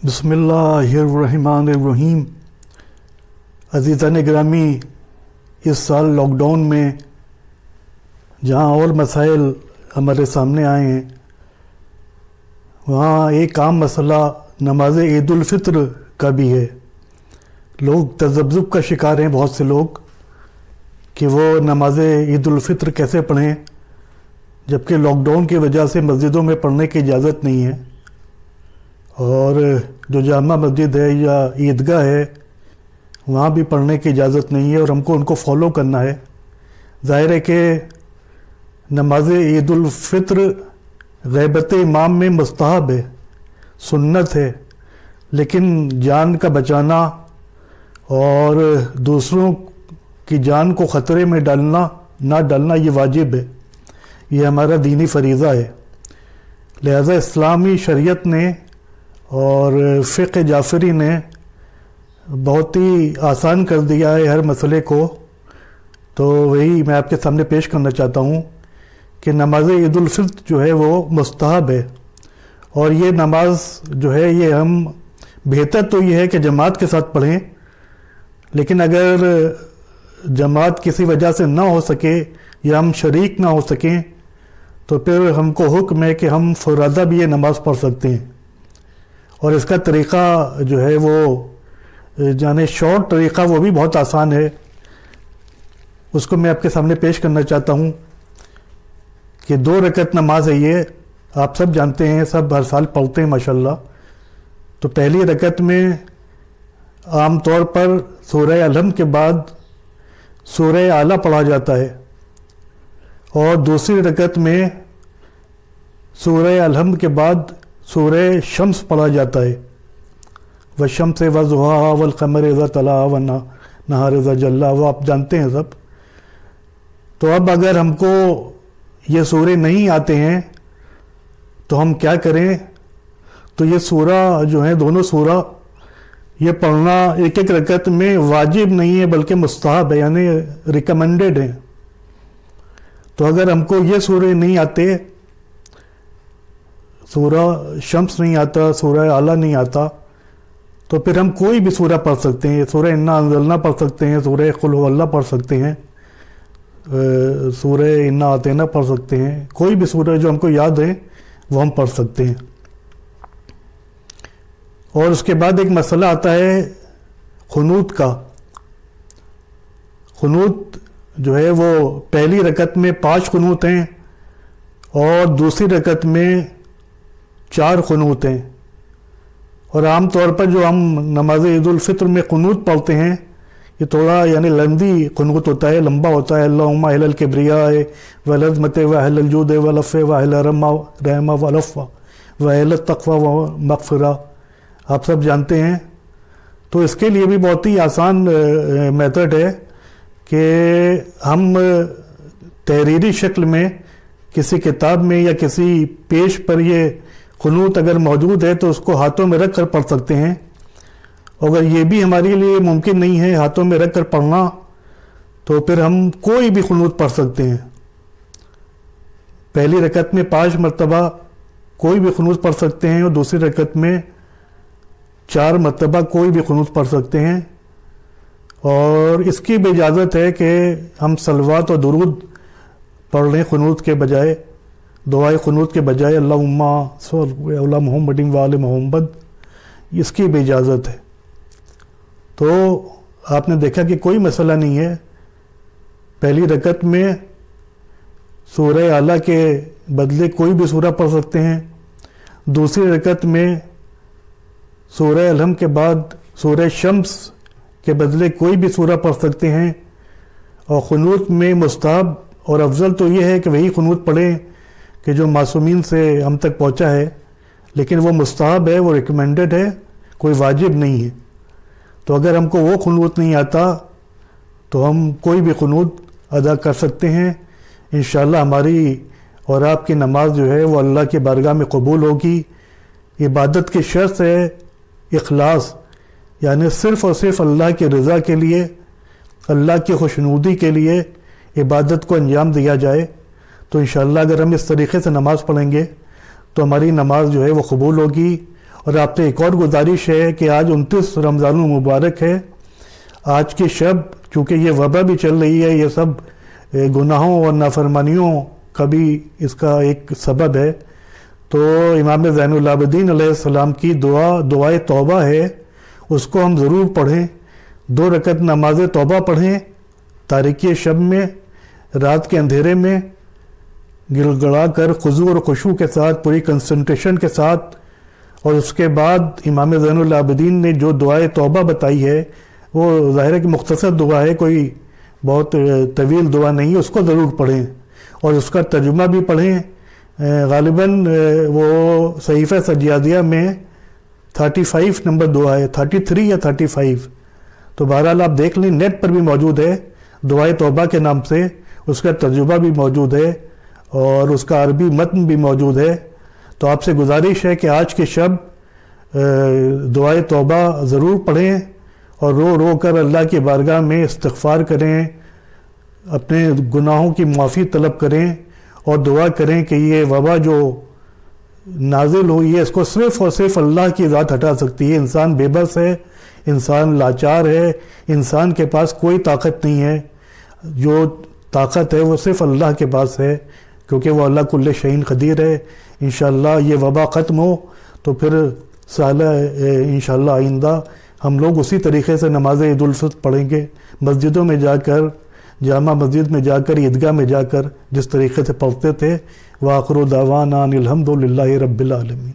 बिस्मिल्लाहिर्रहमानिर्रहीम। अज़ीज़ान ग्रामी, इस साल लॉकडाउन में जहाँ और मसाइल हमारे सामने आए हैं, वहाँ एक आम मसला नमाज ईद उल फित्र का भी है। लोग तज़ब्ज़ुब का शिकार हैं, बहुत से लोग, कि वो नमाज ईद उल फित्र कैसे पढ़ें, जबकि लॉकडाउन की वजह से मस्जिदों में पढ़ने की इजाज़त नहीं है और जो जामा मस्जिद है या ईदगाह है वहाँ भी पढ़ने की इजाज़त नहीं है और हमको उनको फॉलो करना है। ज़ाहिर है कि नमाज ईद उल फित्र ग़ैबत इमाम में मुस्तहब है, सुन्नत है, लेकिन जान का बचाना और दूसरों की जान को ख़तरे में ना डालना ये वाजिब है, ये हमारा दीनी फरीज़ा है। लिहाजा इस्लामी शरीयत ने और फ़िक़्ह जाफ़री ने बहुत ही आसान कर दिया है हर मसले को। तो वही मैं आपके सामने पेश करना चाहता हूँ कि नमाज ईद उल फित्र जो है वो मुस्तहब है और ये नमाज जो है ये हम बेहतर तो ये है कि जमात के साथ पढ़ें, लेकिन अगर जमात किसी वजह से ना हो सके या हम शरीक ना हो सकें तो फिर हमको हुक्म है कि हम फुरादा भी ये नमाज़ पढ़ सकते हैं। और इसका तरीक़ा जो है वो जाने शॉर्ट तरीक़ा वो भी बहुत आसान है, उसको मैं आपके सामने पेश करना चाहता हूँ कि 2 रकत नमाज है, ये आप सब जानते हैं, सब हर साल पढ़ते हैं माशाल्लाह। तो पहली रकत में आम तौर पर सूरह अलहम के बाद सूरह आला पढ़ा जाता है और दूसरी रकत में सूरह अलहम के बाद सूरह शम्स पढ़ा जाता है। वशम्स वज़ुहाहा वल क़मर इज़ा तलाहा व नहार इज़ा जल्लाहा, वो आप जानते हैं सब। तो अब अगर हमको ये सूरे नहीं आते हैं तो हम क्या करें? तो ये सूरा जो है, दोनों सूरा ये पढ़ना एक एक रकत में वाजिब नहीं है बल्कि मुस्तहब है, यानी रिकमेंडेड है। तो अगर हमको ये सूरे नहीं आते, सूरा शम्स नहीं आता, सूरह आला नहीं आता, तो फिर हम कोई भी सूरा पढ़ सकते हैं। सूरह इन्ना अंज़लना पढ़ सकते हैं, सूरह कुल हुवल्लाह पढ़ सकते हैं, सूरह इन्ना आतेना पढ़ सकते हैं, कोई भी सूरा जो हमको याद है वो हम पढ़ सकते हैं। और उसके बाद एक मसला आता है खुनूत का। खुनूत जो है वो पहली रकत में 5 खुनूत हैं और दूसरी रकत में 4 खुनूत हैं। और आम तौर पर जो हम नमाज ईद उल फित्र में खुनूत पढ़ते हैं ये थोड़ा यानी लंबी खुनूत होता है, लंबा होता है। अल्लाहुम्मा अहलल किब्रिया वल अज़मत व अहलल जुद वल अफ़्व व अहल रहमा वल अफ़्व व अहल तक़वा व मग़फ़िरा, आप सब जानते हैं। तो इसके लिए भी बहुत ही आसान मेथड है कि हम तहरीरी शक्ल में किसी किताब में या किसी पेज पर ये खुनूत अगर मौजूद है तो उसको हाथों में रख कर पढ़ सकते हैं। अगर ये भी हमारे लिए मुमकिन नहीं है हाथों में रख कर पढ़ना, तो फिर हम कोई भी खुनूत पढ़ सकते हैं। पहली रकत में 5 मरतबा कोई भी खुनूत पढ़ सकते हैं और दूसरी रकत में 4 मरतबा कोई भी खुनूत पढ़ सकते हैं। और इसकी भी इजाज़त है कि हम सलवात और दुरूद पढ़ लें खुनूत के बजाय, दुआए खुनूत के बजाय अल्लाहुम्मा सल्लि अला मुहम्मदिन व आले मुहम्मद, इसकी भी इजाज़त है। तो आपने देखा कि कोई मसला नहीं है। पहली रकत में सूरह आला के बदले कोई भी सूरा पढ़ सकते हैं, दूसरी रकत में सूरह अलहम के बाद सूरह शम्स के बदले कोई भी सूरा पढ़ सकते हैं। और खुनूत में मुस्तहब और अफजल तो ये है कि वही खुनूत पढ़ें कि जो मासूमीन से हम तक पहुंचा है, लेकिन वो मुस्तहब है, वो रिकमेंडेड है, कोई वाजिब नहीं है। तो अगर हमको वो खुनूत नहीं आता तो हम कोई भी खुनूत अदा कर सकते हैं। इंशाअल्लाह हमारी और आपकी नमाज जो है वो अल्लाह की बारगाह में कबूल होगी। इबादत की शर्त है इखलास, यानी सिर्फ़ और सिर्फ अल्लाह की रज़ा के लिए, अल्लाह की खुशनुदी के लिए इबादत को अंजाम दिया जाए। तो इंशाअल्लाह अगर हम इस तरीक़े से नमाज़ पढ़ेंगे तो हमारी नमाज जो है वो कबूल होगी اور آپ سے ایک اور گزارش ہے کہ آج 29 رمضان المبارک ہے. آج کی شب چونکہ یہ وبا بھی چل رہی ہے، یہ سب گناہوں اور نافرمانیوں کا بھی اس کا ایک سبب ہے، تو امام زین العابدین علیہ السلام کی دعائے توبہ ہے، اس کو ہم ضرور پڑھیں. 2 رکعت نماز توبہ پڑھیں تاریکی شب میں، رات کے اندھیرے میں، گڑگڑا کر خضوع اور خشوع کے ساتھ، پوری کنسنٹریشن کے ساتھ. اور اس کے بعد امام زین العابدین نے جو دعائے توبہ بتائی ہے وہ ظاہر ہے کہ مختصر دعا ہے، کوئی بہت طویل دعا نہیں ہے، اس کو ضرور پڑھیں اور اس کا ترجمہ بھی پڑھیں. غالباً وہ صحیفہ سجادیہ میں 35 نمبر دعا ہے، 33 یا 35. تو بہرحال آپ دیکھ لیں، نیٹ پر بھی موجود ہے دعائے توبہ کے نام سے، اس کا ترجمہ بھی موجود ہے اور اس کا عربی متن بھی موجود ہے. تو آپ سے گزارش ہے کہ آج کی شب دعائے توبہ ضرور پڑھیں اور رو رو کر اللہ کی بارگاہ میں استغفار کریں، اپنے گناہوں کی معافی طلب کریں اور دعا کریں کہ یہ وبا جو نازل ہوئی ہے اس کو صرف اور صرف اللہ کی ذات ہٹا سکتی ہے. انسان بے بس ہے، انسان لاچار ہے، انسان کے پاس کوئی طاقت نہیں ہے. جو طاقت ہے وہ صرف اللہ کے پاس ہے، کیونکہ وہ اللہ کل شیء قدیر ہے. انشاءاللہ یہ وبا ختم ہو تو پھر سالہ انشاءاللہ آئندہ ہم لوگ اسی طریقے سے نماز عید الفطر پڑھیں گے، مسجدوں میں جا کر، جامع مسجد میں جا کر، عیدگاہ میں جا کر جس طریقے سے پڑھتے تھے. وآخر دعوانا ان الحمد للہ رب العالمین.